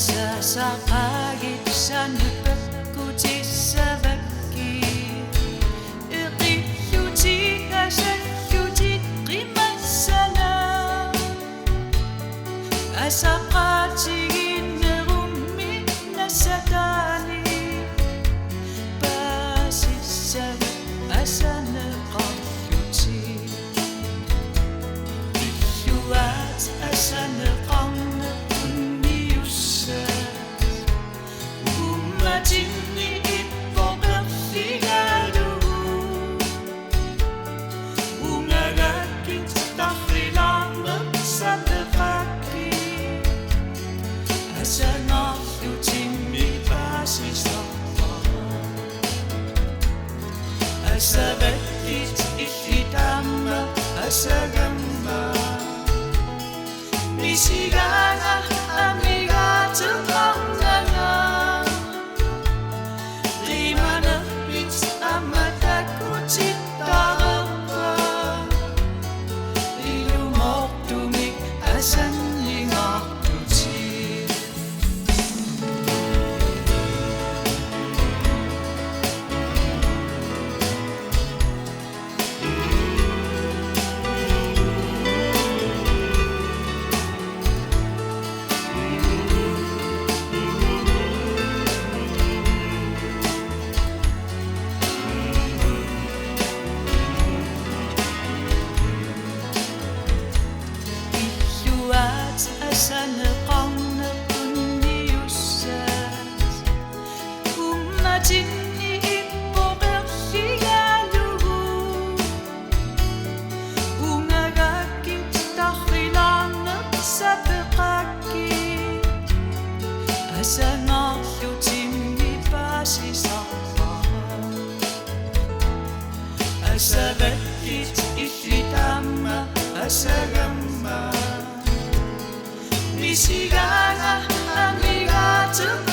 Sasaqagit sanupakkuti savakki Iqilluti asalluti qimassana Asaqatiginnerummi nassatani Pasissana asaneqarluti Illuat asaneqarna Jinni ippoqerligalu Ungagakit tahrilangat sateqakki Asanarlutimmi pasisarpa Asavakit illitamma asagamma Misigana amigateqarnanga Asaneqarna qunniussat Ummatinni ippoqerligalugu Ungagakit tahrilangat sateqakki Asanarlutimmi pasisarpa Asavakit illitamma asagamma Misigana amigateqarnanga